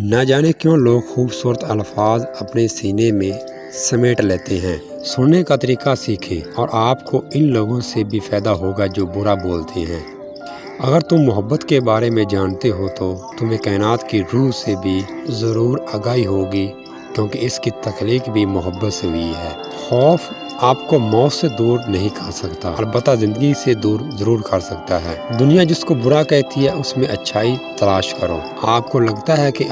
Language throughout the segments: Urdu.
نہ جانے کیوں لوگ خوبصورت الفاظ اپنے سینے میں سمیٹ لیتے ہیں۔ سننے کا طریقہ سیکھیں اور آپ کو ان لوگوں سے بھی فائدہ ہوگا جو برا بولتے ہیں۔ اگر تم محبت کے بارے میں جانتے ہو تو تمہیں کائنات کی روح سے بھی ضرور آگاہی ہوگی، کیونکہ اس کی تخلیق بھی محبت سے ہوئی ہے۔ خوف آپ کو موت سے دور نہیں کر سکتا، البتہ زندگی سے دور ضرور کر سکتا ہے۔ دنیا جس کو برا کہتی ہے اس میں اچھائی تلاش کرو۔ آپ کو لگتا ہے کہ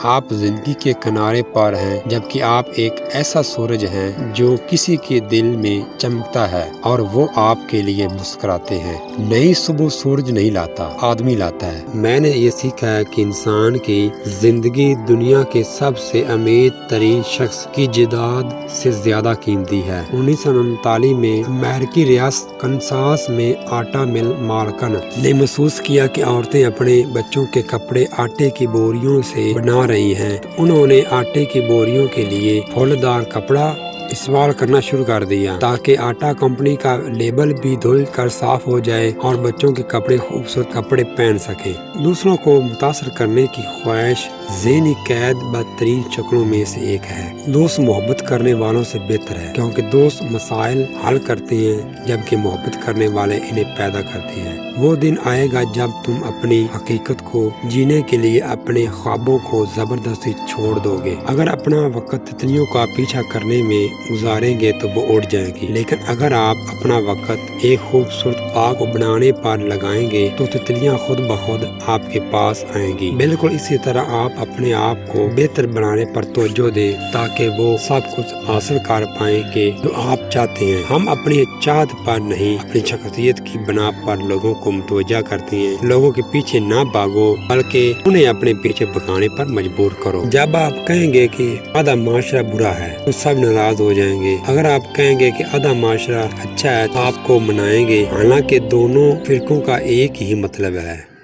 آپ زندگی کے کنارے پر ہیں، جبکہ آپ ایک ایسا سورج ہیں جو کسی کے دل میں چمکتا ہے اور وہ آپ کے لیے مسکراتے ہیں۔ نئی صبح سورج نہیں لاتا، آدمی لاتا ہے۔ میں نے یہ سیکھا ہے کہ انسان کی زندگی دنیا کے سب سے امیر ترین شخص کی جائیداد سے زیادہ قیمتی ہے۔ 1939 میں امریکی ریاست کنساس میں آٹا مل مالکن نے محسوس کیا کہ عورتیں اپنے بچوں کے کپڑے آٹے کی بوریوں سے بنا رہی ہیں۔ انہوں نے آٹے کی بوریوں کے لیے پھولدار کپڑا استعمال کرنا شروع کر دیا تاکہ آٹا کمپنی کا لیبل بھی دھل کر صاف ہو جائے اور بچوں کے کپڑے خوبصورت کپڑے پہن سکیں۔ دوسروں کو متاثر کرنے کی خواہش ذہنی قید بدترین شکلوں میں سے ایک ہے۔ دوست محبت کرنے والوں سے بہتر ہے، کیونکہ دوست مسائل حل کرتے ہیں جبکہ محبت کرنے والے انہیں پیدا کرتے ہیں۔ وہ دن آئے گا جب تم اپنی حقیقت کو جینے کے لیے اپنے خوابوں کو زبردستی چھوڑ دو گے۔ اگر اپنا وقت تتلیوں کا پیچھا کرنے میں گزاریں گے تو وہ اڑ جائیں گی، لیکن اگر آپ اپنا وقت ایک خوبصورت باغ کو بنانے پر لگائیں گے تو تتلیاں خود بخود آپ کے پاس آئیں گی۔ بالکل اسی طرح آپ اپنے آپ کو بہتر بنانے پر توجہ دیں تاکہ وہ سب کچھ حاصل کر پائیں گے جو آپ چاہتے ہیں۔ ہم اپنی چاہت پر نہیں، اپنی شخصیت کی بنا پر لوگوں کو متوجہ کرتے ہیں۔ لوگوں کے پیچھے نہ بھاگو، بلکہ انہیں اپنے پیچھے بھگانے پر مجبور کرو۔ جب آپ کہیں گے کہ آدھا معاشرہ برا ہے تو سب ناراض ہو جائیں گے۔ اگر آپ کہیں گے کہ آدھا معاشرہ اچھا ہے تو آپ کو منائیں گے، حالانکہ دونوں فرقوں کا ایک ہی مطلب ہے۔